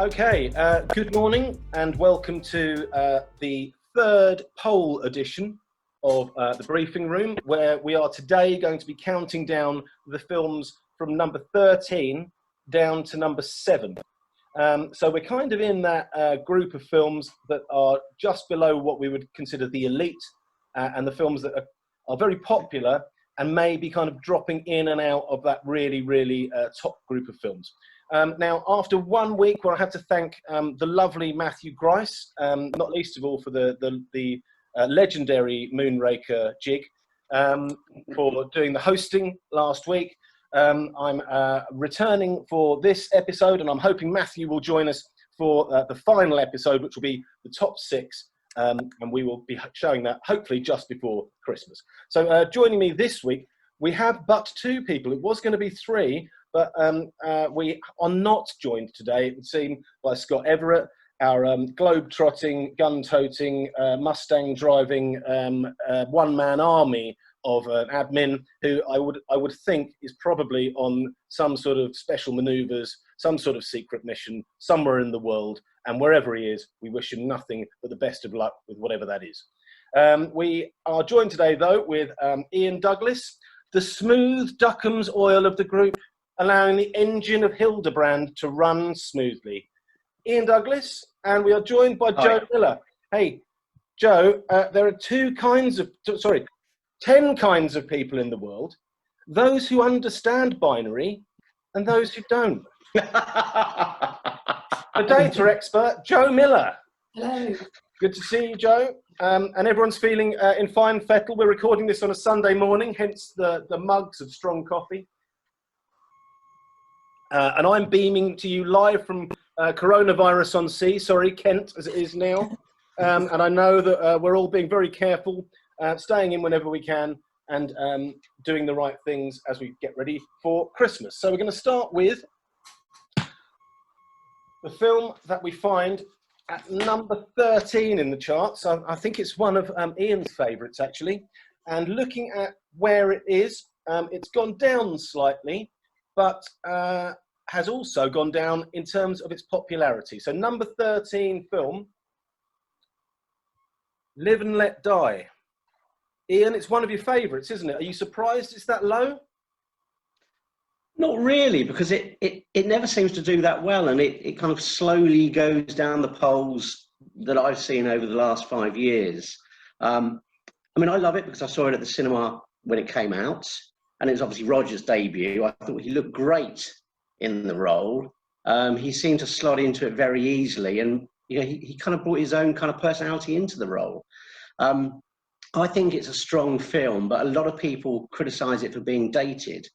Okay, good morning and welcome to the third poll edition of the briefing room, where we are today going to be counting down the films from number 13 down to number 7. So we're kind of in that group of films that are just below what we would consider the elite, and the films that are very popular and may be kind of dropping in and out of that really top group of films. Now, after 1 week where I have to thank the lovely Matthew Grice, not least of all for the legendary Moonraker jig, for doing the hosting last week. I'm returning for this episode, and I'm hoping Matthew will join us for the final episode, which will be the top 6, and we will be showing that hopefully just before Christmas. So joining me this week, we have but 2 people. It was going to be 3, but we are not joined today, it would seem, by Scott Everett, our globe-trotting, gun-toting, Mustang-driving one-man army of admin, who I would think is probably on some sort of special manoeuvres, some sort of secret mission somewhere in the world, and wherever he is, we wish him nothing but the best of luck with whatever that is. We are joined today, though, with Ian Douglas, the smooth Duckham's oil of the group, allowing the engine of Hildebrand to run smoothly. Ian Douglas, and we are joined by Joe Miller. Hey, Joe, there are 10 kinds of people in the world: those who understand binary and those who don't. The data expert, Joe Miller. Hello. Good to see you, Joe. And everyone's feeling in fine fettle. We're recording this on a Sunday morning, hence the mugs of strong coffee. And I'm beaming to you live from coronavirus on sea, sorry, Kent, as it is now. And I know that we're all being very careful, staying in whenever we can, and doing the right things as we get ready for Christmas. So we're going to start with the film that we find at number 13 in the charts. I think it's one of Ian's favourites, actually. And looking at where it is, it's gone down slightly, but has also gone down in terms of its popularity. So number 13 film, Live and Let Die. Ian, it's one of your favourites, isn't it? Are you surprised it's that low? Not really, because it never seems to do that well, and it kind of slowly goes down the polls that I've seen over the last 5 years. I mean, I love it because I saw it at the cinema when it came out, and it was obviously Roger's debut. I thought he looked great in the role. He seemed to slot into it very easily, and you know, he kind of brought his own kind of personality into the role. I think it's a strong film, but a lot of people criticise it for being dated,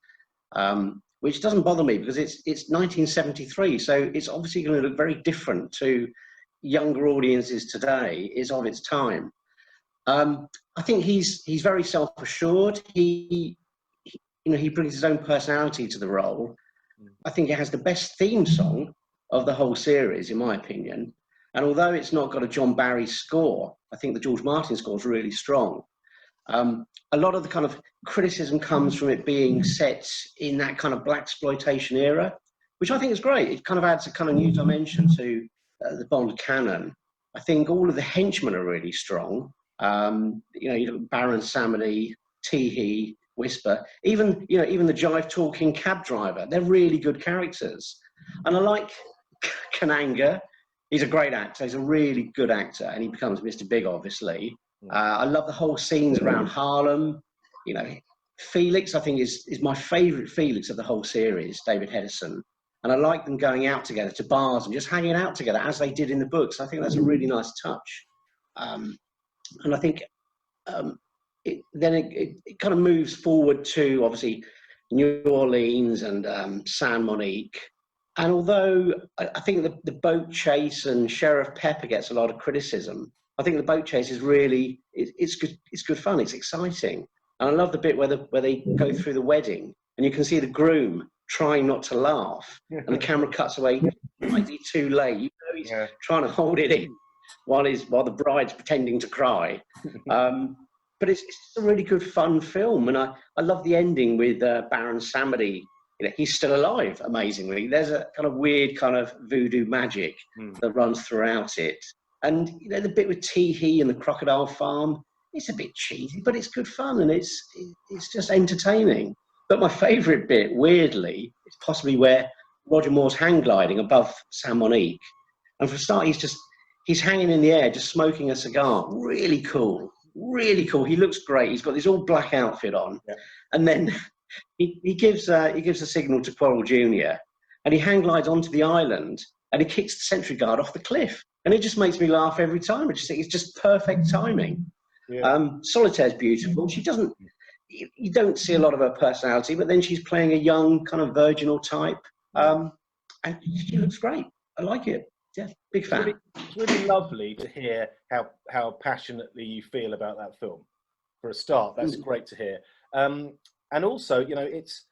which doesn't bother me because it's 1973, so it's obviously going to look very different to younger audiences today. It's of its time. I think he's very self-assured. He brings his own personality to the role. I think it has the best theme song of the whole series, in my opinion. And although it's not got a John Barry score, I think the George Martin score is really strong. A lot of the kind of criticism comes from it being set in that kind of blaxploitation era, which I think is great. It kind of adds a kind of new dimension to the Bond canon. I think all of the henchmen are really strong. You know, Baron Samedi, Teehee, Whisper, even the jive talking cab driver. They're really good characters. And I like Kananga. He's a great actor. He's a really good actor, and he becomes Mr. Big, obviously. I love the whole scenes around Harlem. You know, Felix, I think, is my favourite Felix of the whole series, David Hedison. And I like them going out together to bars and just hanging out together as they did in the books. I think that's a really nice touch. And I think it kind of moves forward to, obviously, New Orleans and San Monique. And although I think the boat chase and Sheriff Pepper gets a lot of criticism, I think the boat chase is really, it's good fun, it's exciting. And I love the bit where they go through the wedding and you can see the groom trying not to laugh and the camera cuts away slightly too late. You know, he's trying to hold it in while the bride's pretending to cry. But it's a really good fun film, and I love the ending with Baron Samedi he's still alive, amazingly. There's a kind of weird kind of voodoo magic that runs throughout it. And, the bit with Tee-Hee and the crocodile farm, it's a bit cheesy, but it's good fun, and it's just entertaining. But my favourite bit, weirdly, is possibly where Roger Moore's hang gliding above San Monique. And for a start, he's hanging in the air, just smoking a cigar. Really cool. Really cool. He looks great. He's got this all black outfit on. Yeah. And then he gives a signal to Quarrel Jr. and he hang glides onto the island and he kicks the sentry guard off the cliff. And it just makes me laugh every time. It's just perfect timing. Yeah. Solitaire's beautiful. She doesn't, you don't see a lot of her personality, but then she's playing a young kind of virginal type. And she looks great. I like it. Yeah, big fan. It's really lovely to hear how passionately you feel about that film. For a start, that's great to hear. And also, it's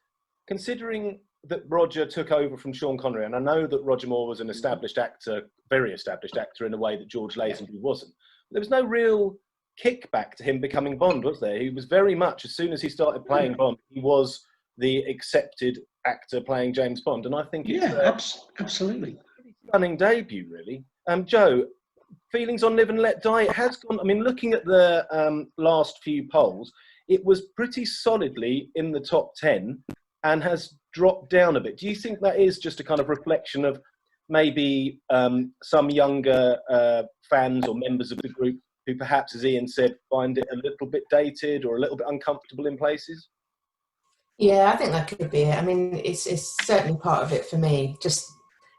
considering that Roger took over from Sean Connery, and I know that Roger Moore was an established actor, very established actor in a way that George Lazenby wasn't. There was no real kickback to him becoming Bond, was there? He was very much, as soon as he started playing Bond, he was the accepted actor playing James Bond, and I think it's absolutely stunning debut, really. Joe, feelings on Live and Let Die? It has gone. I mean, looking at the last few polls, it was pretty solidly in the top 10 and has dropped down a bit. Do you think that is just a kind of reflection of maybe some younger fans or members of the group who perhaps, as Ian said, find it a little bit dated or a little bit uncomfortable in places? Yeah, I think that could be it. I mean, it's certainly part of it for me. Just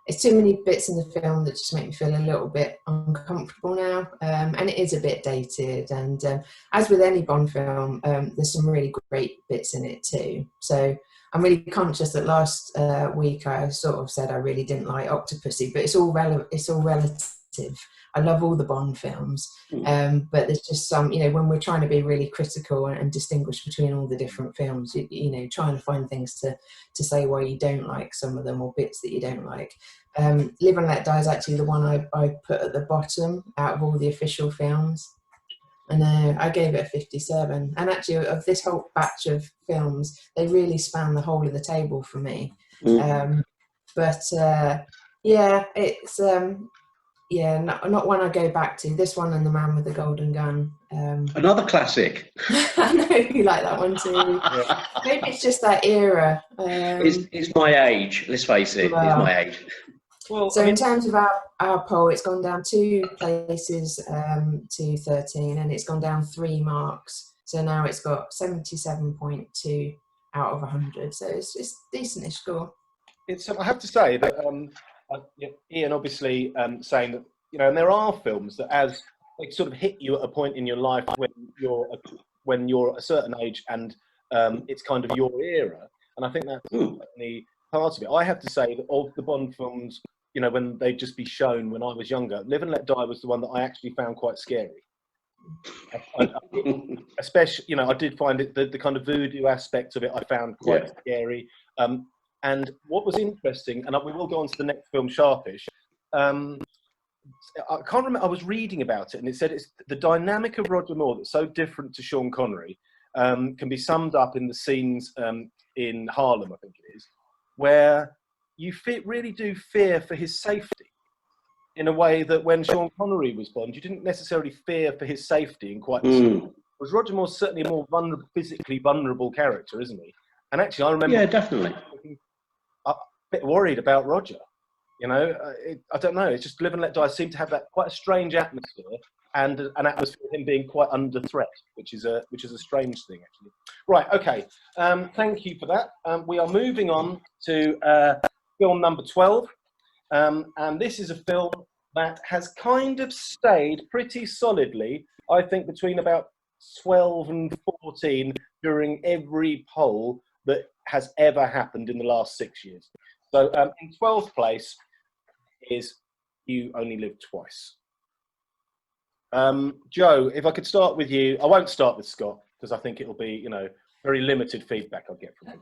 it's too many bits in the film that just make me feel a little bit uncomfortable now, and it is a bit dated. And as with any Bond film, there's some really great bits in it too. So I'm really conscious that last week I sort of said I really didn't like Octopussy, but it's all relative. I love all the Bond films, but there's just some, when we're trying to be really critical and distinguish between all the different films, trying to find things to say why you don't like some of them or bits that you don't like. Live and Let Die is actually the one I put at the bottom out of all the official films. And I gave it a 57. And actually, of this whole batch of films, they really span the whole of the table for me. It's not one I go back to. This one and The Man with the Golden Gun. Another classic. I know you like that one too. Maybe it's just that era. It's my age. Let's face it. It's my age. Well, in terms of our poll, it's gone down 2 places to 13, and it's gone down 3 marks. So now it's got 77.2 out of 100. So it's decent-ish score. I have to say that Ian obviously saying that, and there are films that as they sort of hit you at a point in your life when you're a certain age and it's kind of your era. And I think that's certainly part of it. I have to say that of the Bond films, when they'd just be shown when I was younger, Live and Let Die was the one that I actually found quite scary. Especially, I did find it, the kind of voodoo aspect of it, I found quite scary. And what was interesting, and we will go on to the next film, Sharpish. I can't remember, I was reading about it, and it said it's the dynamic of Roger Moore that's so different to Sean Connery can be summed up in the scenes in Harlem, I think it is, where you really do fear for his safety in a way that when Sean Connery was Bond, you didn't necessarily fear for his safety in quite the same. Whereas Roger Moore's certainly a more physically vulnerable character, isn't he? And actually, I remember... Yeah, definitely. A bit worried about Roger. I don't know. It's just Live and Let Die seemed to have that quite a strange atmosphere and an atmosphere of him being quite under threat, which is a strange thing, actually. Right, okay. Thank you for that. We are moving on to film number 12. And this is a film that has kind of stayed pretty solidly, I think, between about 12 and 14 during every poll that has ever happened in the last 6 years. So in 12th place is You Only Live Twice. Joe, if I could start with you. I won't start with Scott because I think it'll be, very limited feedback I'll get from him.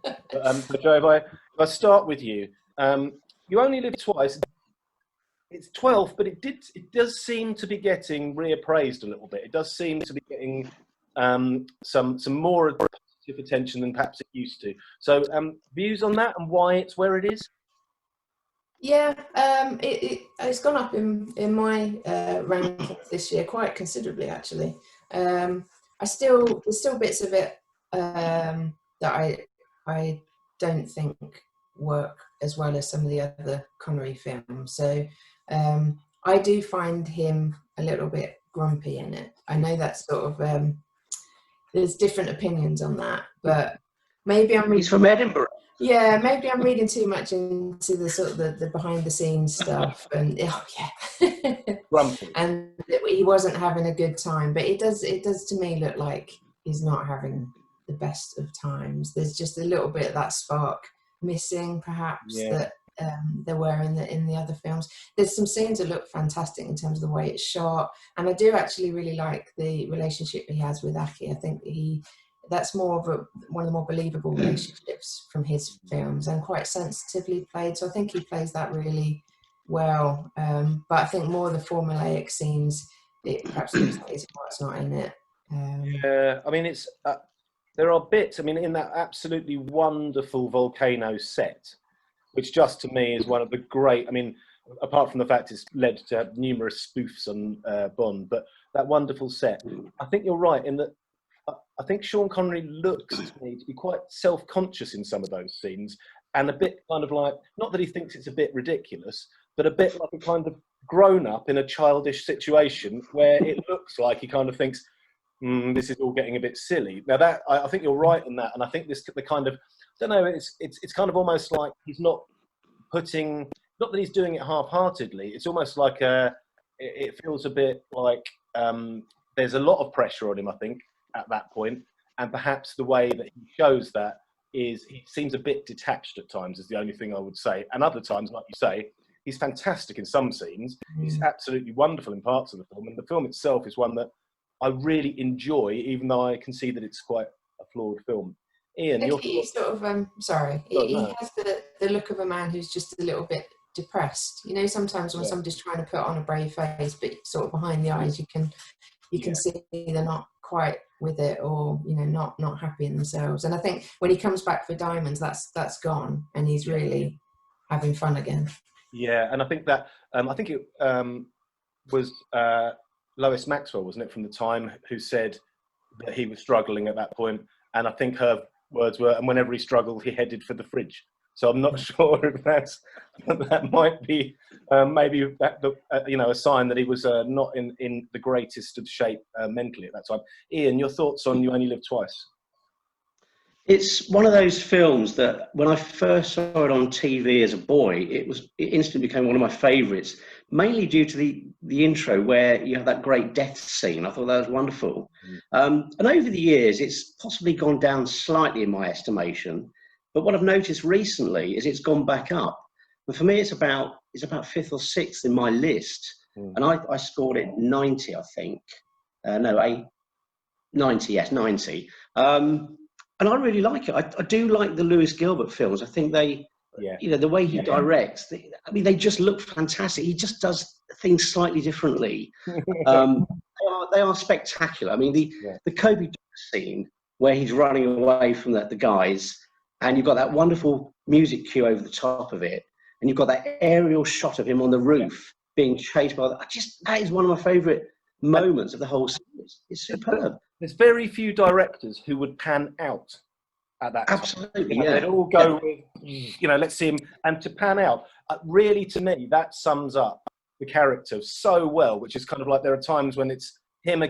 But Joe, if I start with you, You Only Live Twice. It's 12th, but it does seem to be getting reappraised a little bit. It does seem to be getting some more of attention than perhaps it used to. So, views on that and why it's where it is? Yeah, it's gone up in my rankings this year quite considerably, actually. There's still bits of it that I don't think work as well as some of the other Connery films. So I do find him a little bit grumpy in it. I know that's sort of there's different opinions on that, but maybe He's from Edinburgh. yeah, maybe I'm reading too much into the sort of the behind the scenes stuff, and oh yeah, Grumpy. and he wasn't having a good time. But it does to me look like he's not having the best of times. There's just a little bit of that spark missing, perhaps, that there were in the other films. There's some scenes that look fantastic in terms of the way it's shot, and I do actually really like the relationship he has with Aki. I think that's more of one of the more believable relationships from his films, and quite sensitively played. So I think he plays that really well. But I think more of the formulaic scenes, it perhaps looks like it's not in it. Yeah, I mean, it's there are bits. I mean, in that absolutely wonderful volcano set, which just to me is one of the great. I mean, apart from the fact it's led to numerous spoofs on Bond, but that wonderful set. I think you're right in that. I think Sean Connery looks to me to be quite self-conscious in some of those scenes, and a bit kind of like, not that he thinks it's a bit ridiculous, but a bit like a kind of grown-up in a childish situation where it looks like he kind of thinks, this is all getting a bit silly. Now that I think you're right in that, and I think the kind of, I don't know, it's kind of almost like he's not putting, not that he's doing it half-heartedly. It's almost like it feels a bit like there's a lot of pressure on him, I think, at that point, and perhaps the way that he shows that is he seems a bit detached at times, is the only thing I would say. And other times, like you say, he's fantastic in some scenes. He's absolutely wonderful in parts of the film, and the film itself is one that I really enjoy, even though I can see that it's quite a flawed film. Ian, I think he sort of he has the look of a man who's just a little bit depressed. You know, sometimes when somebody's trying to put on a brave face, but sort of behind the eyes you can see they're not quite with it, or not happy in themselves. And I think when he comes back for Diamonds, that's gone, and he's really having fun again. Yeah, and I think that it was Lois Maxwell, wasn't it, from The Time, who said that he was struggling at that point, and I think her words were, and whenever he struggled, he headed for the fridge. So I'm not sure if that might be maybe a sign that he was not in the greatest of shape mentally at that time. Ian, your thoughts on You Only Live Twice? It's one of those films that when I first saw it on TV as a boy, it instantly became one of my favourites, mainly due to the intro where you have that great death scene. I thought that was wonderful. And over the years, it's possibly gone down slightly in my estimation. But what I've noticed recently is it's gone back up. And for me, it's about fifth or sixth in my list. And I scored it 90, I think. 90, yes, 90. And I really like it. I do like the Lewis Gilbert films. I think they, the way he directs, they just look fantastic. He just does things slightly differently. They are spectacular. I mean, the Kobe scene where he's running away from the guys, and you've got that wonderful music cue over the top of it, and you've got that aerial shot of him on the roof being chased by that is one of my favourite moments of the whole series. It's superb. There's very few directors who would pan out at that Absolutely, time. They'd all go with, let's see him. And to pan out, really, to me, that sums up the character so well, which is kind of like there are times when it's him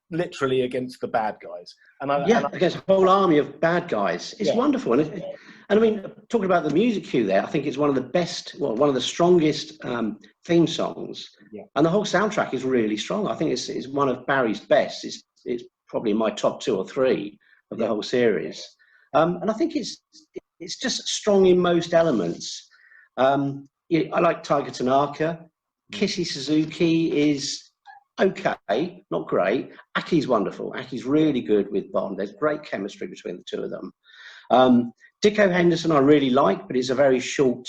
literally against the bad guys. Against a whole army of bad guys. It's wonderful. And I mean, talking about the music cue there, I think it's one of the best, one of the strongest theme songs. Yeah. And the whole soundtrack is really strong. I think it's one of Barry's best. It's probably my top 2 or 3 of the whole series. And I think it's just strong in most elements. I like Tiger Tanaka. Kissy Suzuki is okay, not great. Aki's wonderful. Aki's really good with Bond. There's great chemistry between the two of them. Dicko Henderson I really like, but he's a very short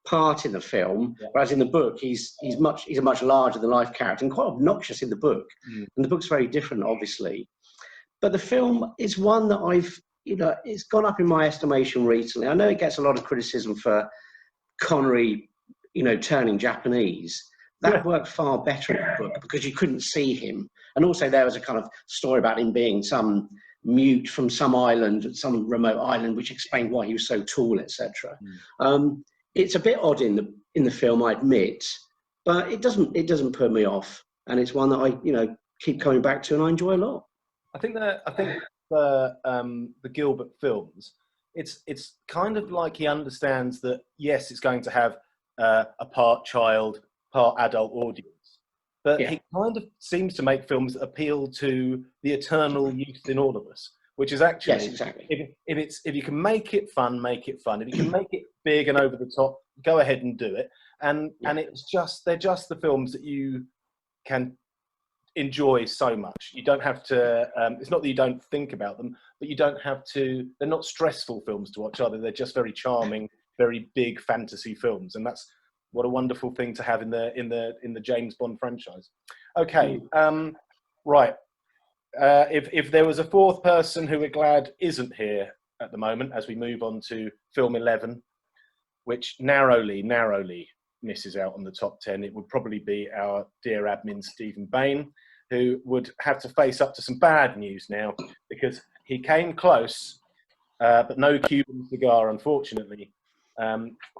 part in the film, whereas in the book he's a much larger than life character and quite obnoxious in the book. And the book's very different, obviously. But the film is one that you know, it's gone up in my estimation recently. I know it gets a lot of criticism for Connery, you know, turning Japanese. That worked far better in the book because you couldn't see him. And also there was a kind of story about him being some mute from some island, some remote island, which explained why he was so tall, etc. It's a bit odd in the film, I admit, but it doesn't put me off. And it's one that I, you know, keep coming back to and I enjoy a lot. I think the Gilbert films, it's kind of like he understands that yes, it's going to have a part child, part adult audience, but he kind of seems to make films that appeal to the eternal youth in all of us, which is actually, yes, exactly. If you can make it fun, make it fun. If you can make it big and over the top, go ahead and do it. And they're just the films that you can enjoy so much. You don't have to, it's not that you don't think about them, but you don't have to, they're not stressful films to watch either. They're just very charming, very big fantasy films. And that's what a wonderful thing to have in the James Bond franchise. Okay, right. If there was a fourth person who we're glad isn't here at the moment, as we move on to film 11, which narrowly misses out on the top 10, it would probably be our dear admin Stephen Bain, who would have to face up to some bad news now because he came close, but no Cuban cigar, unfortunately,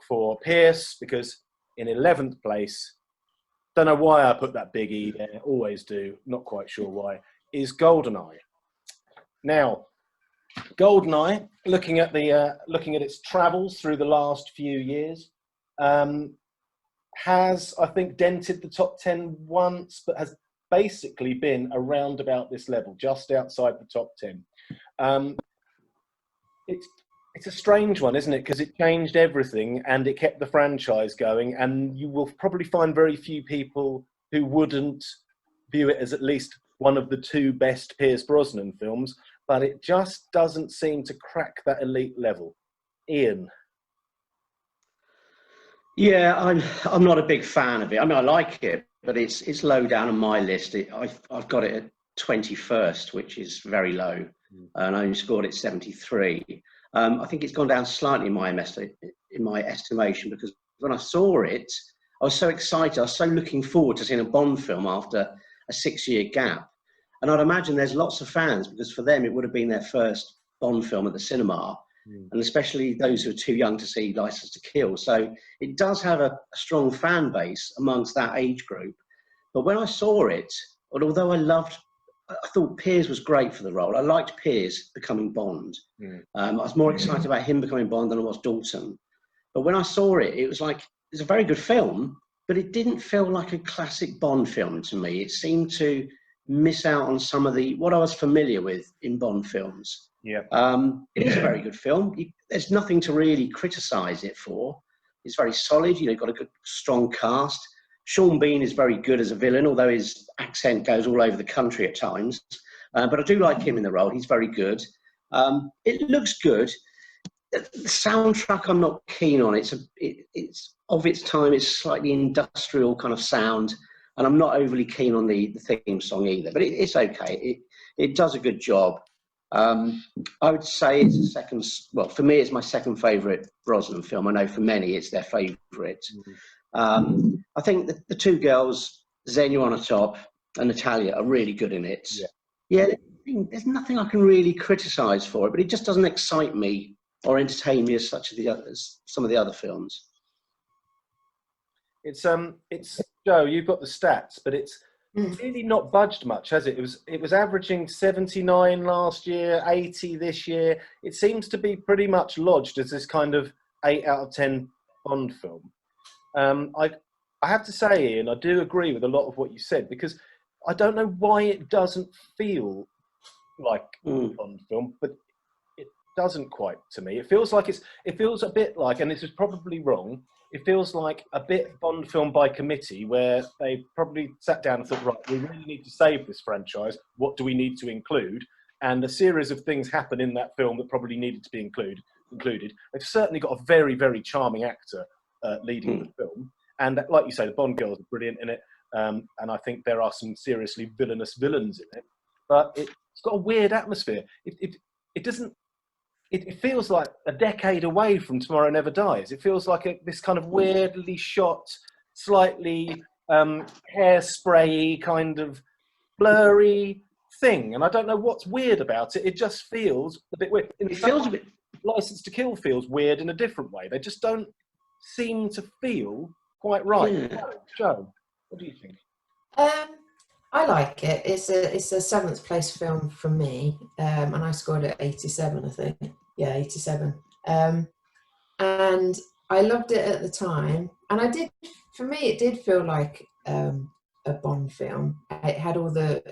for Pierce, because in 11th place, don't know why I put that big E there, always do, not quite sure why, is GoldenEye. Now, GoldenEye, looking at its travels through the last few years, has, I think, dented the top 10 once, but has basically been around about this level, just outside the top 10. It's a strange one, isn't it? Because it changed everything and it kept the franchise going, and you will probably find very few people who wouldn't view it as at least one of the two best Pierce Brosnan films, but it just doesn't seem to crack that elite level. Ian? Yeah, I'm not a big fan of it. I mean, I like it, but it's low down on my list. I've got it at 21st, which is very low, and I only scored it 73. I think it's gone down slightly in my estimation because when I saw it, I was so excited. I was so looking forward to seeing a Bond film after a 6-year gap. And I'd imagine there's lots of fans because for them it would have been their first Bond film at the cinema, and especially those who are too young to see License to Kill. So it does have a strong fan base amongst that age group. But when I saw it, although I thought Piers was great for the role. I liked Piers becoming Bond. I was more excited about him becoming Bond than I was Dalton. But when I saw it, it was like, it's a very good film, but it didn't feel like a classic Bond film to me. It seemed to miss out on some of what I was familiar with in Bond films. Yeah. It is a very good film. There's nothing to really criticise it for. It's very solid. You know, got a good, strong cast. Sean Bean is very good as a villain, although his accent goes all over the country at times. But I do like him in the role. He's very good. It looks good. The soundtrack I'm not keen on. It's of its time. It's slightly industrial kind of sound, and I'm not overly keen on the theme song either. But it's okay. It does a good job. I would say it's a second. Well, for me, it's my second favourite Brosnan film. I know for many, it's their favourite. I think the two girls, Xenia on the top and Natalia, are really good in it. Yeah, there's nothing I can really criticise for it, but it just doesn't excite me or entertain me as some of the other films. It's Joe, you've got the stats, but it's really not budged much, has it? It was averaging 79 last year, 80 this year. It seems to be pretty much lodged as this kind of 8 out of 10 Bond film. I have to say, Ian, I do agree with a lot of what you said, because I don't know why it doesn't feel like a Bond film, but it doesn't quite to me. It feels a bit like, and this is probably wrong, it feels like a bit Bond film by committee, where they probably sat down and thought, right, we really need to save this franchise. What do we need to include? And a series of things happen in that film that probably needed to be included. They've certainly got a very, very charming actor leading the film. And like you say, the Bond girls are brilliant in it. And I think there are some seriously villainous villains in it. But it's got a weird atmosphere. It doesn't it feels like a decade away from Tomorrow Never Dies. It feels like this kind of weirdly shot, slightly hairspray kind of blurry thing, and I don't know what's weird about it. It just feels a bit weird. It feels a bit. License to Kill feels weird in a different way. They just don't seem to feel quite right. Yeah. Joe, what do you think? I like it. It's a seventh place film for me, and I scored it 87, I think. Yeah, 87. And I loved it at the time, and I did. For me, it did feel like a Bond film. It had all the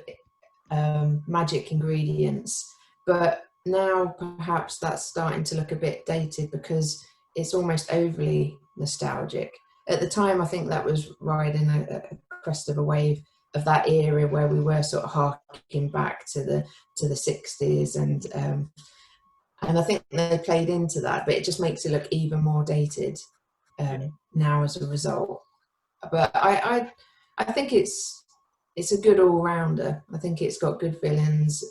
magic ingredients, but now perhaps that's starting to look a bit dated because it's almost overly nostalgic. At the time, I think that was riding a crest of a wave of that era where we were sort of harking back to the 60s, and I think they played into that, but it just makes it look even more dated now as a result. But I think it's a good all-rounder. I think it's got good villains,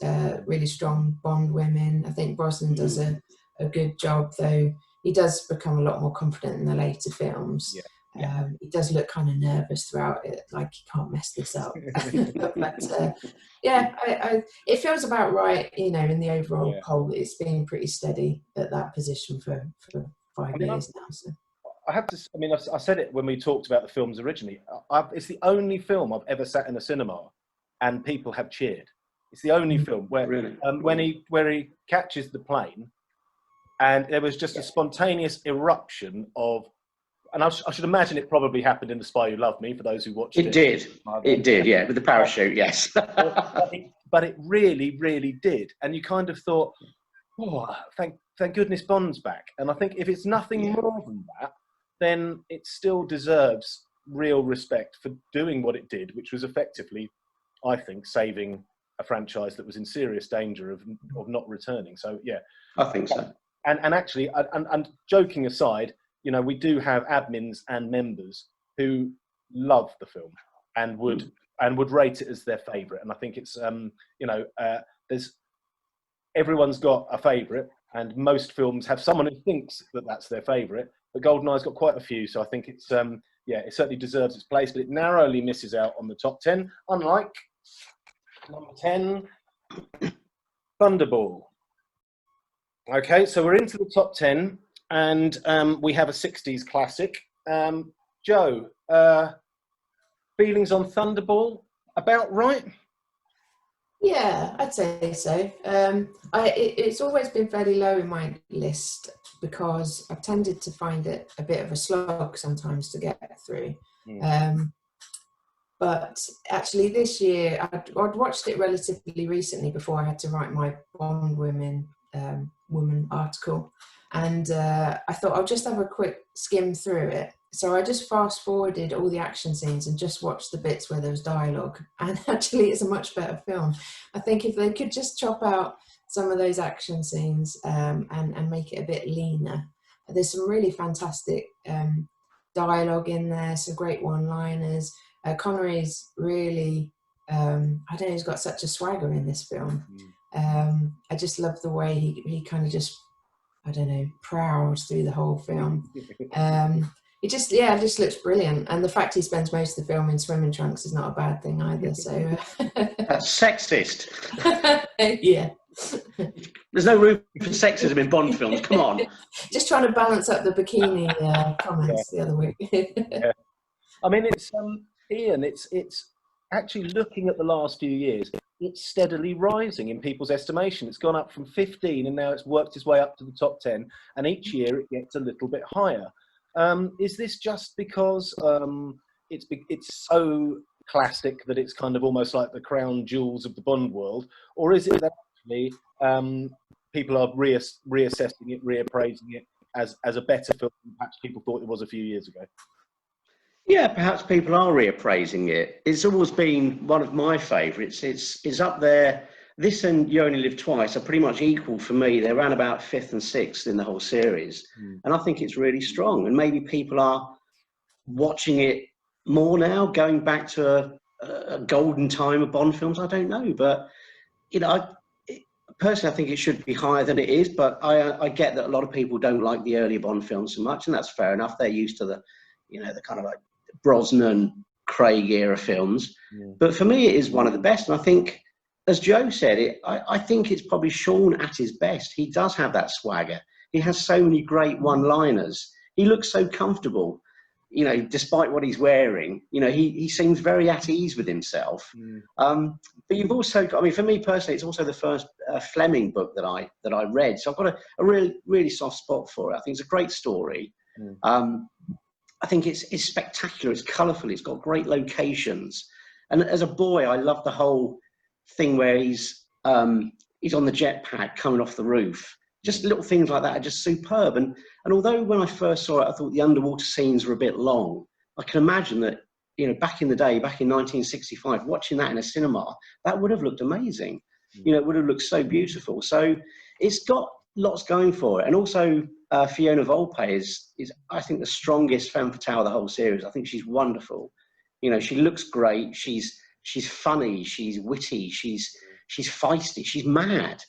really strong Bond women. I think Brosnan does a good job, though he does become a lot more confident in the later films. He does look kind of nervous throughout it, like he can't mess this up. But it feels about right, in the overall poll. It's been pretty steady at that position for 5 years now. So. I have to. I mean, I said it when we talked about the films originally. It's the only film I've ever sat in a cinema and people have cheered. It's the only film where when he catches the plane, and there was just a spontaneous eruption of. And I should imagine it probably happened in The Spy Who Loved Me, for those who watched it. It did, yeah, with the parachute, yes. but it really, really did. And you kind of thought, oh, thank goodness Bond's back. And I think if it's nothing more than that, then it still deserves real respect for doing what it did, which was effectively, I think, saving a franchise that was in serious danger of not returning. So, yeah. I think so. And actually, and joking aside, we do have admins and members who love the film and would rate it as their favourite. And I think it's there's everyone's got a favourite, and most films have someone who thinks that that's their favourite. But GoldenEye's got quite a few, so I think it's it certainly deserves its place, but it narrowly misses out on the top 10. Unlike number 10, Thunderball. Okay, so we're into the top 10. And we have a 60s classic. Joe, feelings on Thunderball? About right? Yeah, I'd say so. It's always been fairly low in my list because I've tended to find it a bit of a slog sometimes to get through. But actually this year, I'd watched it relatively recently before I had to write my Bond Woman article. And I thought I'll just have a quick skim through it. So I just fast forwarded all the action scenes and just watched the bits where there was dialogue. And actually it's a much better film. I think if they could just chop out some of those action scenes and make it a bit leaner. There's some really fantastic dialogue in there, some great one-liners. Connery's really, I don't know, he's got such a swagger in this film. I just love the way he kind of just, I don't know, prowls through the whole film. It just looks brilliant. And the fact he spends most of the film in swimming trunks is not a bad thing either. So that's sexist. Yeah. There's no room for sexism in Bond films. Come on. Just trying to balance up the bikini comments the other week. Yeah. I mean, it's Ian. It's actually looking at the last few years. It's steadily rising in people's estimation. It's gone up from 15 and now it's worked its way up to the top 10. And each year it gets a little bit higher. Is this just because it's so classic that it's kind of almost like the crown jewels of the Bond world? Or is it that actually people are reassessing it, reappraising it as a better film than perhaps people thought it was a few years ago? Yeah, perhaps people are reappraising it. It's always been one of my favourites. It's up there. This and You Only Live Twice are pretty much equal for me. They're around about 5th and 6th in the whole series. And I think it's really strong. And maybe people are watching it more now, going back to a golden time of Bond films. I don't know. But, personally, I think it should be higher than it is, but I get that a lot of people don't like the earlier Bond films so much, and that's fair enough. They're used to the, the kind of like Brosnan, Craig era films. Yeah. But for me, it is one of the best. And I think, as Joe said, I think it's probably Sean at his best. He does have that swagger. He has so many great one-liners. He looks so comfortable, despite what he's wearing. He seems very at ease with himself. But you've also got, for me personally, it's also the first Fleming book that I read. So I've got a really, really soft spot for it. I think it's a great story. I think it's spectacular. It's colourful. It's got great locations. And as a boy, I loved the whole thing where he's on the jetpack coming off the roof. Just little things like that are just superb. And although when I first saw it, I thought the underwater scenes were a bit long, I can imagine that, back in the day, back in 1965, watching that in a cinema, that would have looked amazing. It would have looked so beautiful. So it's got lots going for it. And also Fiona Volpe is I think, the strongest femme fatale of the whole series. I think she's wonderful. She looks great. She's funny. She's witty. She's feisty. She's mad.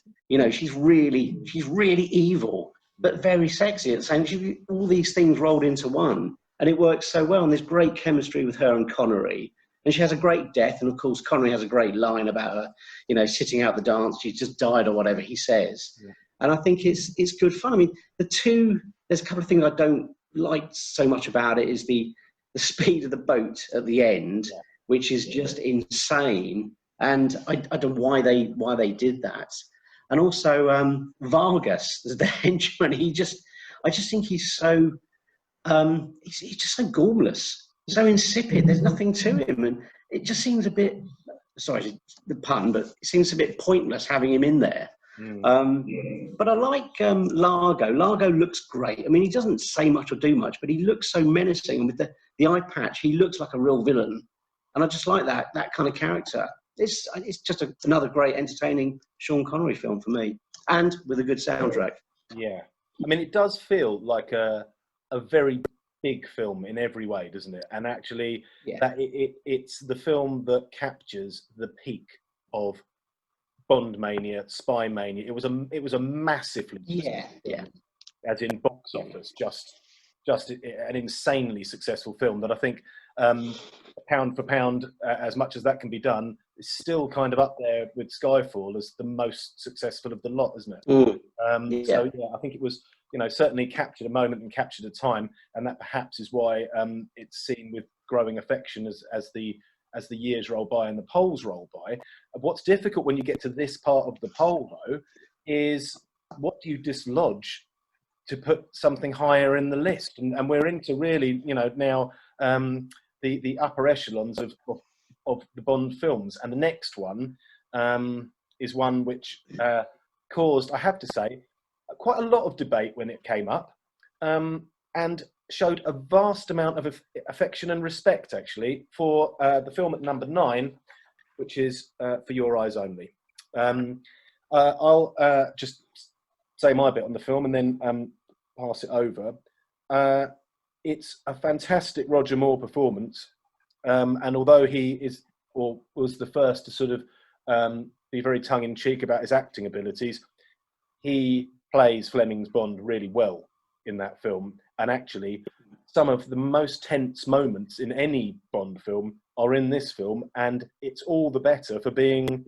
She's really evil, but very sexy at the same time. All these things rolled into one, and it works so well. And there's great chemistry with her and Connery. And she has a great death. And of course, Connery has a great line about her, sitting out the dance. She's just died, or whatever he says. Yeah. And I think it's good fun. There's a couple of things I don't like so much about it is the speed of the boat at the end, which is just insane. And I don't know why they did that. And also Vargas, the henchman, I just think he's so, he's just so gormless, so insipid. There's nothing to him. And it just seems a bit, sorry, the pun, but it seems a bit pointless having him in there. But I like Largo. Largo looks great. He doesn't say much or do much, but he looks so menacing. And with the eye patch, he looks like a real villain. And I just like that kind of character. It's just another great, entertaining Sean Connery film for me, and with a good soundtrack. Yeah, it does feel like a very big film in every way, doesn't it? And actually, that it's the film that captures the peak of Bond mania, spy mania. It was a massively as in box office, just an insanely successful film that I think pound for pound, as much as that can be done, is still kind of up there with Skyfall as the most successful of the lot, isn't it? So I think it was certainly captured a moment and captured a time, and that perhaps is why it's seen with growing affection as the years roll by and the polls roll by. What's difficult when you get to this part of the poll, though, is what do you dislodge to put something higher in the list? And we're into really, now the upper echelons of the Bond films. And the next one is one which caused, I have to say, quite a lot of debate when it came up, and showed a vast amount of affection and respect, actually, for the film at number 9, which is For Your Eyes Only. I'll just say my bit on the film and then pass it over. It's a fantastic Roger Moore performance, and although he is, or was the first to sort of be very tongue-in-cheek about his acting abilities, he plays Fleming's Bond really well in that film. And actually, some of the most tense moments in any Bond film are in this film, and it's all the better for being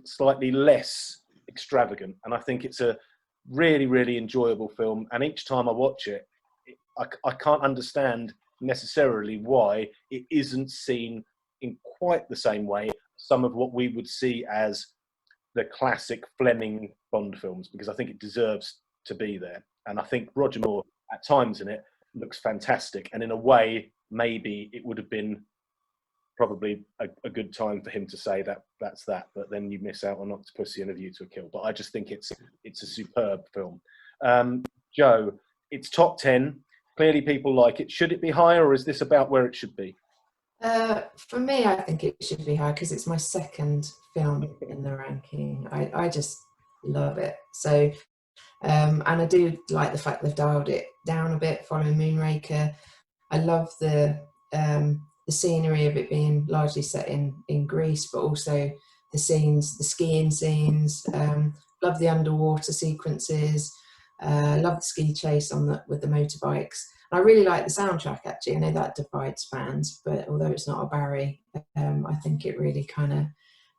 slightly less extravagant. And I think it's a really, really enjoyable film. And each time I watch it, I can't understand necessarily why it isn't seen in quite the same way some of what we would see as the classic Fleming Bond films, because I think it deserves to be there. And I think Roger Moore, at times in it, looks fantastic. And in a way, maybe it would have been probably a good time for him to say that's that, but then you miss out on Octopussy and A View to a Kill. But I just think it's a superb film. Joe, it's top 10. Clearly people like it. Should it be higher, or is this about where it should be? For me, I think it should be higher because it's my second film in the ranking. I just love it. So, and I do like the fact they've dialed it down a bit following Moonraker. I love the scenery of it being largely set in Greece, but also the skiing scenes. love the underwater sequences. Love the ski chase with the motorbikes. I really like the soundtrack, actually. I know that divides fans, but although it's not a Barry, I think it really kind of,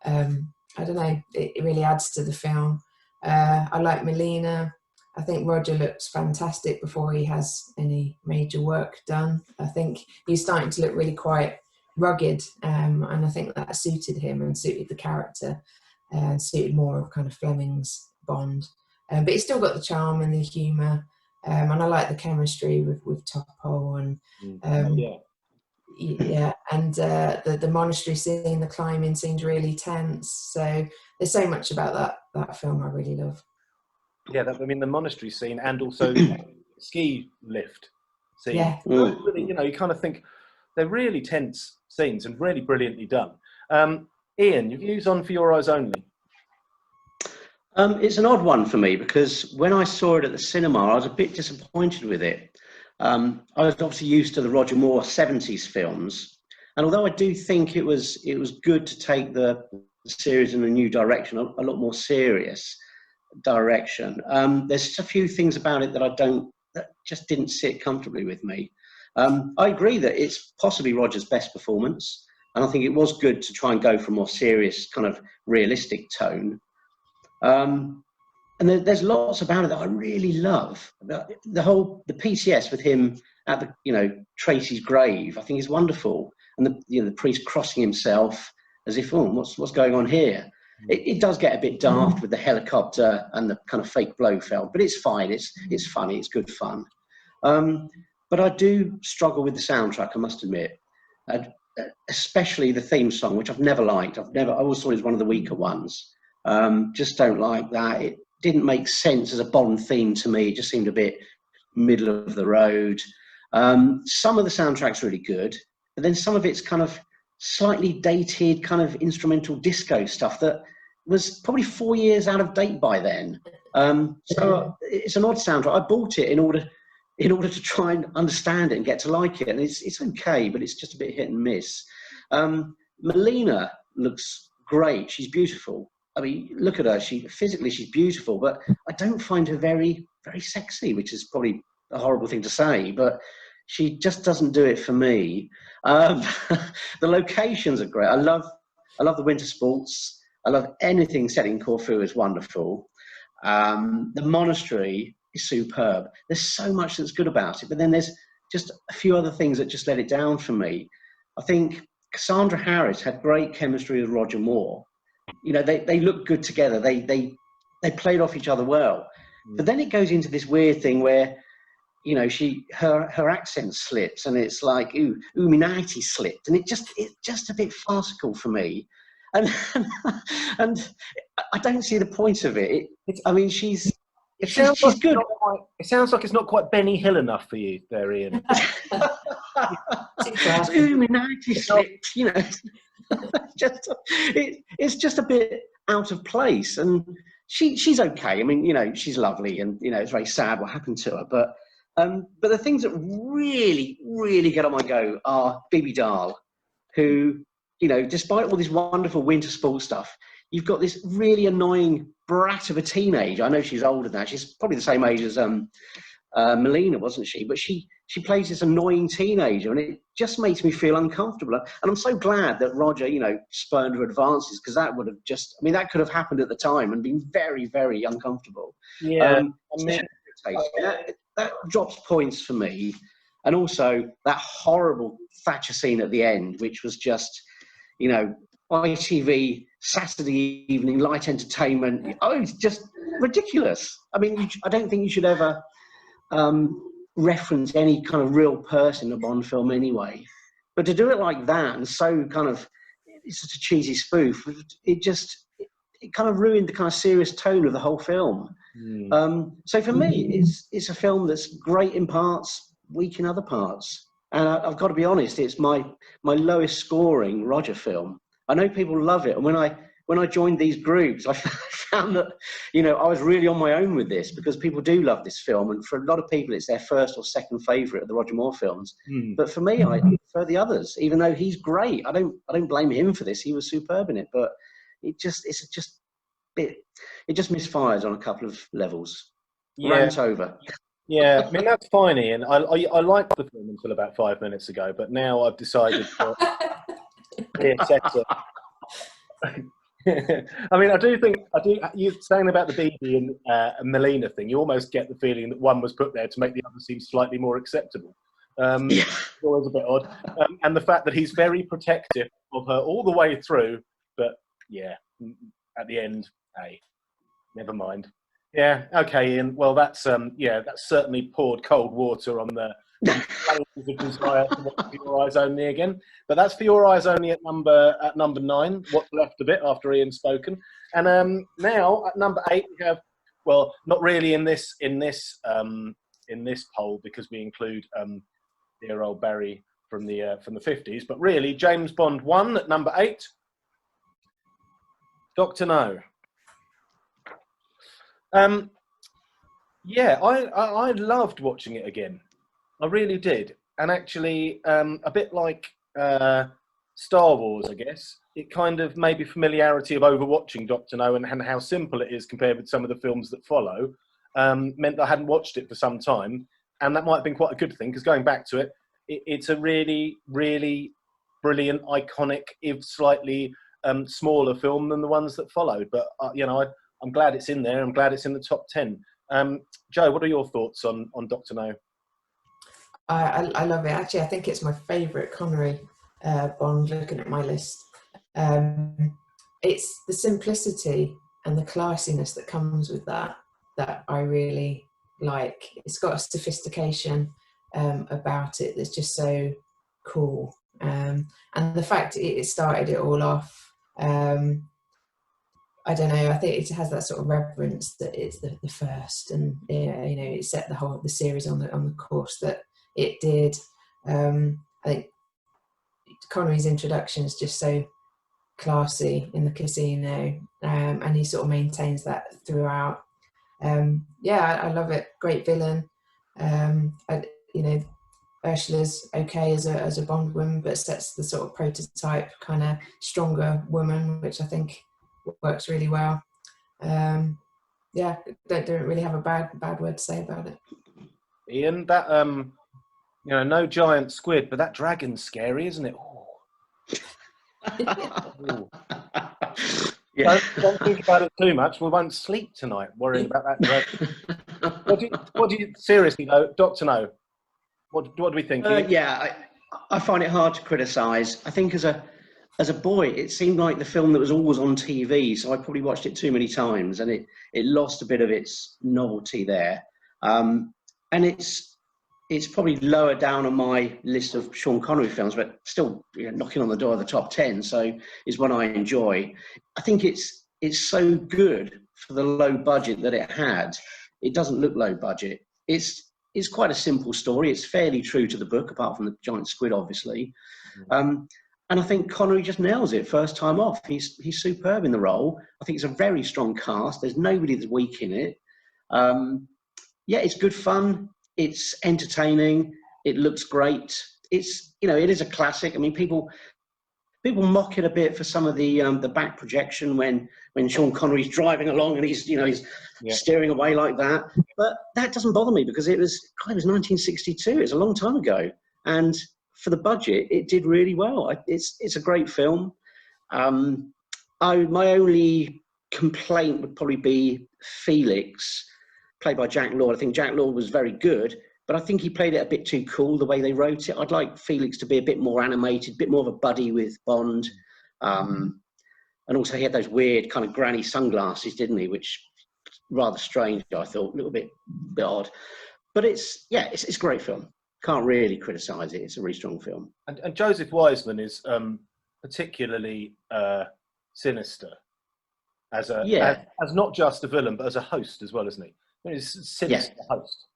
I don't know, it really adds to the film. I like Melina. I think Roger looks fantastic before he has any major work done. I think he's starting to look really quite rugged, and I think that suited him and suited the character, and suited more of kind of Fleming's Bond. But he's still got the charm and the humour, and I like the chemistry with Topol and and the monastery scene, the climbing seems really tense. So there's so much about that film I really love. Yeah, I mean the monastery scene and also the ski lift scene. Yeah. Really, you know, you kind of think they're really tense scenes and really brilliantly done. Ian, your views on For Your Eyes Only? It's an odd one for me because when I saw it at the cinema, I was a bit disappointed with it. I was obviously used to the Roger Moore 70s films, and although I do think it was good to take the series in a new direction, a lot more serious direction. There's just a few things about it that just didn't sit comfortably with me. I agree that it's possibly Roger's best performance, and I think it was good to try and go for a more serious kind of realistic tone. And there's lots about it that I really love. The PCS with him at the Tracy's grave, I think is wonderful, and the priest crossing himself as if, oh, what's going on here? It does get a bit daft with the helicopter and the kind of fake Blofeld, but it's fine. It's funny. It's good fun. But I do struggle with the soundtrack, I must admit, especially the theme song, which I've never liked. I always thought it was one of the weaker ones. Just don't like that. It didn't make sense as a Bond theme to me. It just seemed a bit middle of the road. Some of the soundtrack's really good, but then some of it's kind of slightly dated kind of instrumental disco stuff that was probably 4 years out of date by then. So it's an odd soundtrack. I bought it in order to try and understand it and get to like it. And it's okay, but it's just a bit hit and miss. Melina looks great. She's beautiful. I mean, look at her. Physically, she's beautiful, but I don't find her very, very sexy, which is probably a horrible thing to say, but she just doesn't do it for me. The locations are great. I love the winter sports. I love anything set in Corfu is wonderful. The monastery is superb. There's so much that's good about it, but then there's just a few other things that just let it down for me. I think Cassandra Harris had great chemistry with Roger Moore. You know, they look good together. They played off each other well. But then it goes into this weird thing where, you know, her accent slips, and it's like, ooh, Uminati slipped, and it's just a bit farcical for me, and I don't see the point of it. She's good. It sounds like it's not quite Benny Hill enough for you, there, Ian. Uminati slipped, you know. It's just a bit out of place, and she's okay. I mean, you know, she's lovely, and you know, it's very sad what happened to her. But the things that really, really get on my go are Bibi Dahl, who, you know, despite all this wonderful winter sports stuff, you've got this really annoying brat of a teenager. I know she's older than that. She's probably the same age as Melina, wasn't she? But she plays this annoying teenager, and it just makes me feel uncomfortable. And I'm so glad that Roger, you know, spurned her advances, because that would have that could have happened at the time and been very, very uncomfortable. Yeah, that drops points for me. And also that horrible Thatcher scene at the end, which was just, you know, ITV Saturday evening light entertainment. Oh, it's just ridiculous. I mean, I don't think you should ever reference any kind of real person in a Bond film anyway. But to do it like that, and so kind of, it's such a cheesy spoof, it kind of ruined the kind of serious tone of the whole film. So for me, it's a film that's great in parts, weak in other parts. And I've got to be honest, it's my lowest scoring Roger film. I know people love it, and when I joined these groups, I found that, you know, I was really on my own with this, because people do love this film, and for a lot of people, it's their first or second favourite of the Roger Moore films. But for me, I prefer the others, even though he's great. I don't blame him for this. He was superb in it, but it's just it just misfires on a couple of levels. Yeah, Rant over. yeah. I mean, that's fine, Ian. I liked the film until about 5 minutes ago, but now I've decided to reassess it. I mean, I do. You saying about the Bibi and Melina thing, you almost get the feeling that one was put there to make the other seem slightly more acceptable. Yeah. It's always a bit odd. And the fact that he's very protective of her all the way through, but yeah, at the end, hey, never mind. Yeah, okay, Ian. Well, that's that's certainly poured cold water on the flames of desire to watch For Your Eyes Only again. But that's For Your Eyes Only at number 9. What's left of it after Ian's spoken. And now at number 8 we have, well, not really in this poll because we include dear old Barry from the 50s, but really James Bond 1 at number 8. Dr. No. Yeah, I loved watching it again. I really did. And actually, a bit like Star Wars, I guess, it kind of maybe familiarity of overwatching Dr. No and how simple it is compared with some of the films that follow meant that I hadn't watched it for some time. And that might have been quite a good thing because going back to it, it's a really, really brilliant, iconic, if slightly smaller film than the ones that followed. But, I'm glad it's in there. I'm glad it's in the top 10. Joe, what are your thoughts on Dr. No? I love it. Actually, I think it's my favourite Connery Bond, looking at my list. It's the simplicity and the classiness that comes with that I really like. It's got a sophistication about it that's just so cool. And the fact it started it all off, I don't know, I think it has that sort of reverence that it's the first, and it set the series on the course that it did. I think Connery's introduction is just so classy in the casino, and he sort of maintains that throughout. I love it. Great villain. Ursula's okay as a Bond woman, but sets the sort of prototype kind of stronger woman, which I think works really well. Don't really have a bad word to say about it. Ian, that no giant squid, but that dragon's scary, isn't it? Ooh. Yeah. Don't think about it too much. We won't sleep tonight worrying about that dragon. What do you seriously though, Dr. No? What do we think? I find it hard to criticise. I think as a boy, it seemed like the film that was always on TV, so I probably watched it too many times, and it lost a bit of its novelty there. And it's probably lower down on my list of Sean Connery films, but still knocking on the door of the top 10. So is one I enjoy. I think it's so good for the low budget that it had. It doesn't look low budget. It's quite a simple story. It's fairly true to the book, apart from the giant squid, obviously. And I think Connery just nails it first time off. He's superb in the role. I think it's a very strong cast. There's nobody that's weak in it. It's good fun. It's entertaining. It looks great. It is a classic. I mean, people mock it a bit for some of the back projection when Sean Connery's driving along and he's steering away like that. But that doesn't bother me because it was 1962. It's a long time ago, and for the budget, it did really well. It's a great film. My only complaint would probably be Felix, played by Jack Lord. I think Jack Lord was very good, but I think he played it a bit too cool the way they wrote it. I'd like Felix to be a bit more animated, a bit more of a buddy with Bond. And also he had those weird kind of granny sunglasses, didn't he? Which rather strange, I thought, a little bit odd. But it's a great film. Can't really criticise it. It's a really strong film. And Joseph Wiseman is particularly sinister as not just a villain, but as a host as well, isn't he? He's a sinister host.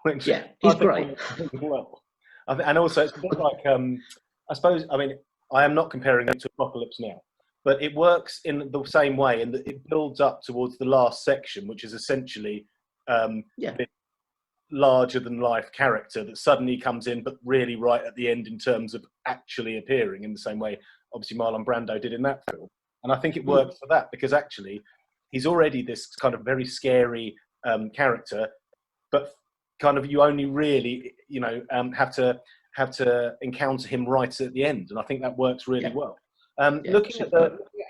He's great. Well, and also it's a bit like I suppose. I mean, I am not comparing it to Apocalypse Now, but it works in the same way, in that it builds up towards the last section, which is essentially a bit larger than life character that suddenly comes in, but really right at the end in terms of actually appearing in the same way, obviously Marlon Brando did in that film. And I think it works for that because actually he's already this kind of very scary character, but kind of you only really, have to encounter him right at the end, and I think that works really well. Looking at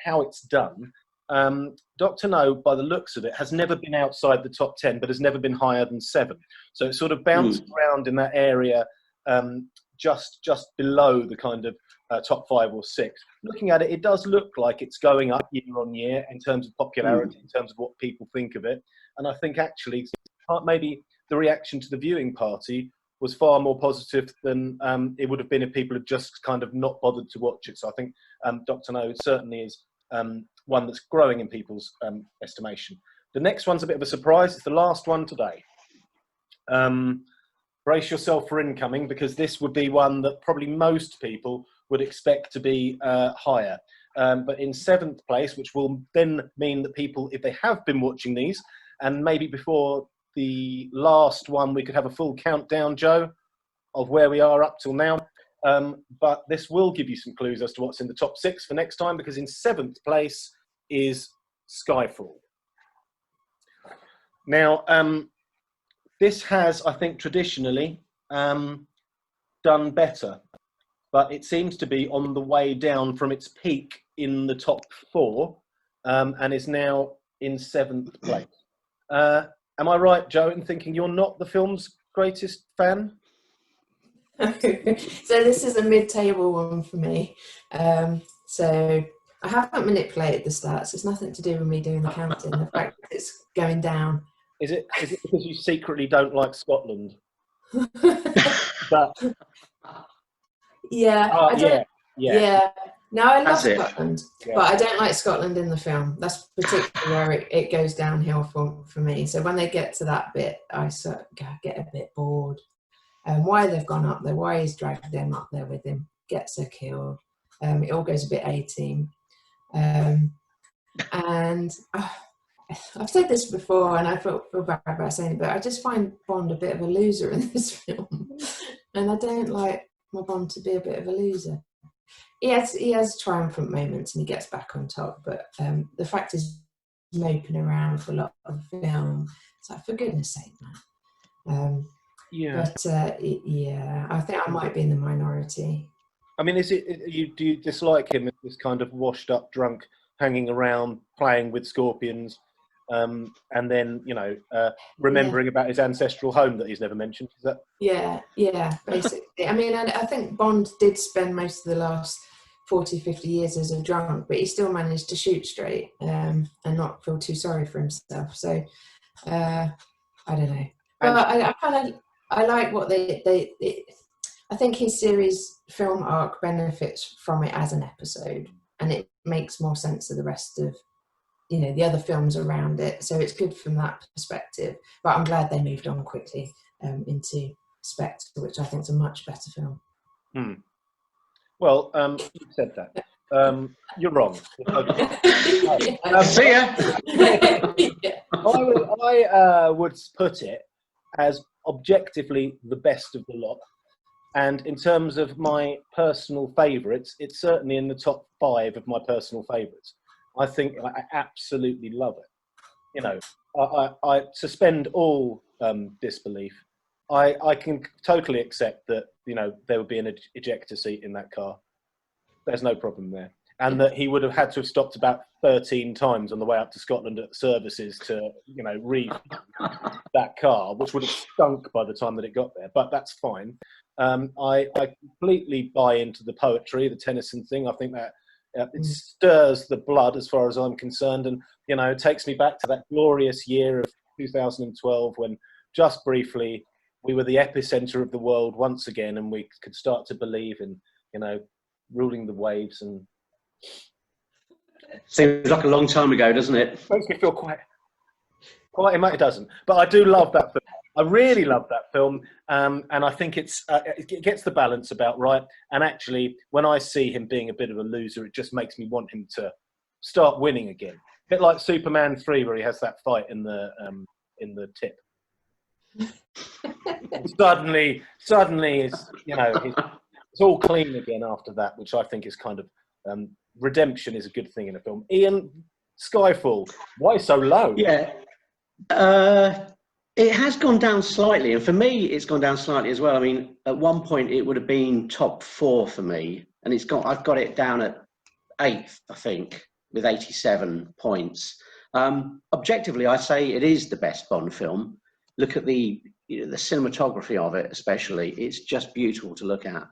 how it's done, Dr. No, by the looks of it, has never been outside the top 10, but has never been higher than 7. So it sort of bounced around in that area, just below the kind of top 5 or 6. Looking at it, it does look like it's going up year on year in terms of popularity, in terms of what people think of it. And I think actually maybe the reaction to the viewing party was far more positive than it would have been if people had just kind of not bothered to watch it. So I think Dr. No certainly is one that's growing in people's estimation. The next one's a bit of a surprise. It's the last one today. Brace yourself for incoming, because this would be one that probably most people would expect to be higher. But in 7th place, which will then mean that people, if they have been watching these, and maybe before the last one, we could have a full countdown, Joe, of where we are up till now. But this will give you some clues as to what's in the top 6 for next time, because in 7th place is Skyfall. Now, this has, I think, traditionally done better, but it seems to be on the way down from its peak in the top 4, and is now in 7th place. Am I right, Joe, in thinking you're not the film's greatest fan? So this is a mid-table one for me. So I haven't manipulated the stats. It's nothing to do with me doing the counting. The fact that it's going down. Is it because you secretly don't like Scotland? But yeah, I don't. Yeah. No, I love Scotland, yeah. but I don't like Scotland in the film. That's particularly where it goes downhill for me. So when they get to that bit, I sort of get a bit bored. Why they've gone up there, why he's dragged them up there with him, gets her killed. It all goes a bit A-team. And I've said this before, and I feel bad about saying it, but I just find Bond a bit of a loser in this film. And I don't like my Bond to be a bit of a loser. He has triumphant moments and he gets back on top, but the fact is he's moping around for a lot of the film. It's like, for goodness sake, man. But I think I might be in the minority. I mean, do you dislike him as this kind of washed up drunk hanging around playing with scorpions, and then remembering about his ancestral home that he's never mentioned? Is that? Yeah, basically. I mean, I think Bond did spend most of the last 40, 50 years as a drunk, but he still managed to shoot straight and not feel too sorry for himself. So I don't know, but I like what they I think his series film arc benefits from it as an episode, and it makes more sense of the rest of the other films around it. So it's good from that perspective. But I'm glad they moved on quickly into Spectre, which I think is a much better film. Well, you said that. You're wrong. See ya. I would put it as objectively the best of the lot, and in terms of my personal favourites, it's certainly in the top 5 of my personal favourites. I think I absolutely love it. I suspend all disbelief. I can totally accept that there would be an ejector seat in that car. There's no problem there. And that he would have had to have stopped about 13 times on the way up to Scotland at services to, read that car, which would have stunk by the time that it got there. But that's fine. I completely buy into the poetry, the Tennyson thing. I think that it stirs the blood as far as I'm concerned. And, it takes me back to that glorious year of 2012 when just briefly we were the epicenter of the world once again, and we could start to believe in, ruling the waves. And seems like a long time ago, doesn't it? Makes me feel quite. It doesn't, but I do love that film. I really love that film, and I think it gets the balance about right. And actually, when I see him being a bit of a loser, it just makes me want him to start winning again. A bit like Superman 3, where he has that fight in the tip. suddenly, it's all clean again after that, which I think is kind of redemption is a good thing in a film. Ian, Skyfall. Why so low? Yeah, it has gone down slightly, and for me, it's gone down slightly as well. I mean, at one point, it would have been top 4 for me, and I've got it down at 8th, I think, with 87 points. Objectively, I say it is the best Bond film. Look at the cinematography of it, especially. It's just beautiful to look at.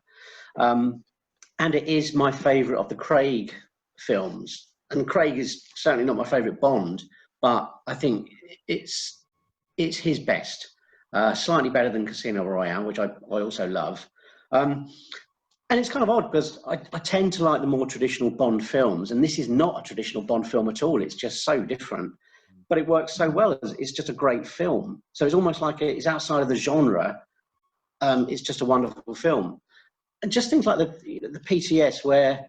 And it is my favourite of the Craig films. And Craig is certainly not my favourite Bond, but I think it's his best. Slightly better than Casino Royale, which I also love. And it's kind of odd because I tend to like the more traditional Bond films, and this is not a traditional Bond film at all. It's just so different, but it works so well. It's just a great film. So it's almost like it's outside of the genre. It's just a wonderful film. And just things like the PTS, where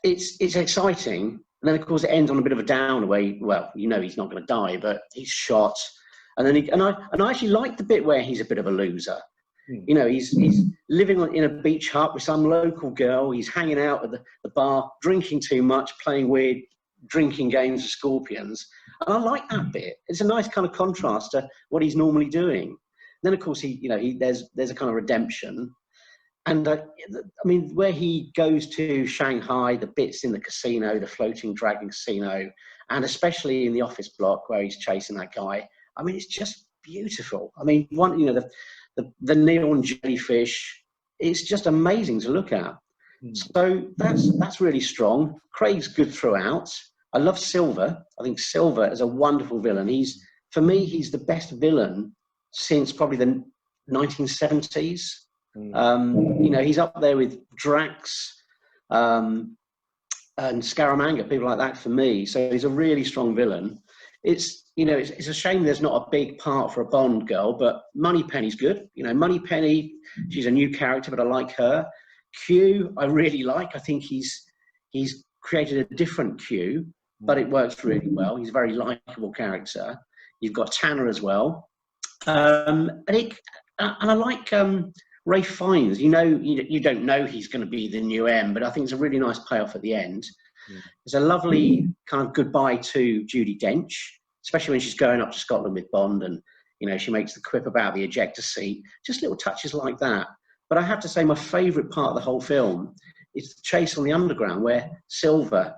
it's exciting, and then of course it ends on a bit of a downer where he's not going to die, but he's shot, and then I actually like the bit where he's a bit of a loser. You know, he's living in a beach hut with some local girl. He's hanging out at the bar, drinking too much, playing weird drinking games of Scorpions. And I like that bit. It's a nice kind of contrast to what he's normally doing. Then, of course, there's a kind of redemption. And I mean, where he goes to Shanghai, the bits in the casino, the floating dragon casino, and especially in the office block where he's chasing that guy. I mean, it's just beautiful. I mean, the neon jellyfish, it's just amazing to look at. So that's really strong. Craig's good throughout. I love Silver. I think Silver is a wonderful villain. For me, he's the best villain since probably the 1970s. He's up there with Drax and Scaramanga, people like that for me. So he's a really strong villain. It's a shame there's not a big part for a Bond girl, but Moneypenny's good. Moneypenny, she's a new character, but I like her. Q, I really like. I think he's created a different Q, but it works really well. He's a very likable character. You've got Tanner as well. And I like Ralph Fiennes. You don't know he's going to be the new M, but I think it's a really nice payoff at the end. It's a lovely kind of goodbye to Judi Dench, especially when she's going up to Scotland with Bond, and she makes the quip about the ejector seat. Just little touches like that. But I have to say, my favourite part of the whole film is the chase on the underground, where Silver,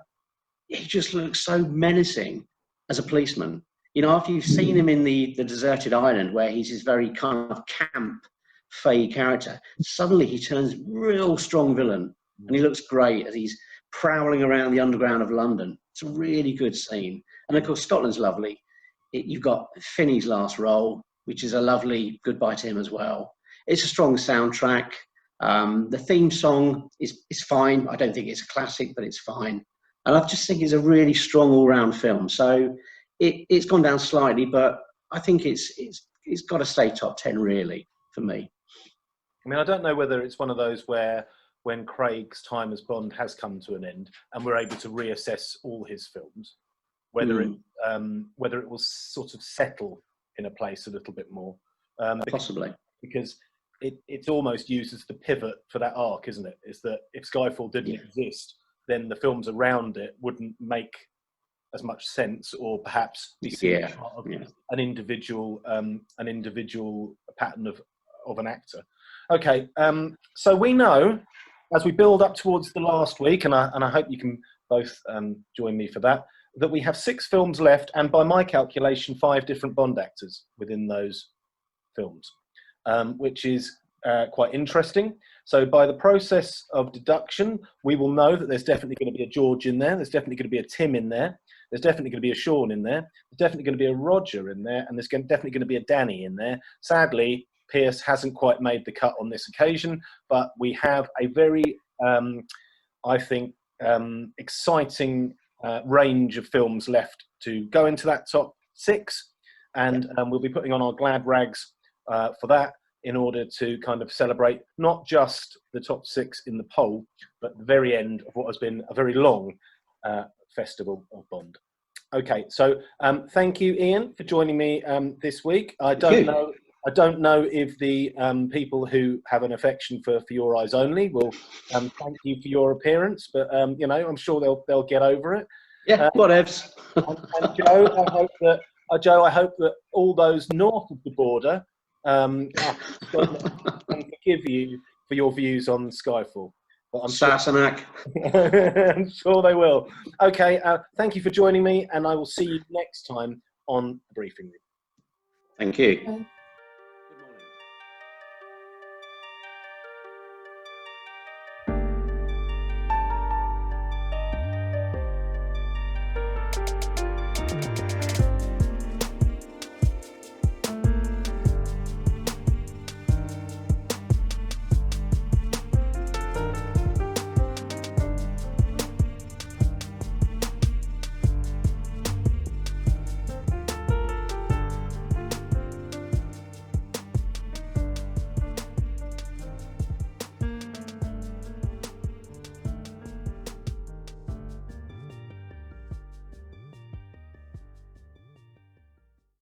he just looks so menacing as a policeman. After you've seen him in the deserted island, where he's this very kind of camp, fey character, suddenly he turns real strong villain, and he looks great as he's prowling around the underground of London. It's a really good scene. And of course, Scotland's lovely. You've got Finney's last role, which is a lovely goodbye to him as well. It's a strong soundtrack. The theme song is fine. I don't think it's a classic, but it's fine. And I just think it's a really strong all-round film. So it's gone down slightly, but I think it's got to stay top 10 really for me. I mean, I don't know whether it's one of those where when Craig's time as Bond has come to an end and we're able to reassess all his films, whether it will sort of settle in a place a little bit more. Possibly. Because it almost uses the pivot for that arc, isn't it? Is that if Skyfall didn't exist, then the films around it wouldn't make as much sense, or perhaps be seen as part of an individual pattern of an actor. Okay, so we know, as we build up towards the last week, and I hope you can both join me for that we have 6 films left, and by my calculation, 5 different Bond actors within those films, which is quite interesting. So by the process of deduction, we will know that there's definitely going to be a George in there, there's definitely going to be a Tim in there, there's definitely going to be a Sean in there, there's definitely going to be a Roger in there, and there's definitely going to be a Danny in there. Sadly, Pierce hasn't quite made the cut on this occasion, but we have a very, I think, exciting range of films left to go into that top 6, and we'll be putting on our glad rags for that in order to kind of celebrate not just the top 6 in the poll, but the very end of what has been a very long festival of Bond. Okay, so thank you, Ian, for joining me this week. I don't know if the people who have an affection for Your Eyes Only will thank you for your appearance, but I'm sure they'll get over it. Yeah, whatevs. And Joe, I hope that all those north of the border can forgive you for your views on Skyfall. But Sassenach. I'm sure they will. Okay, thank you for joining me, and I will see you next time on the briefing room. Thank you. Okay.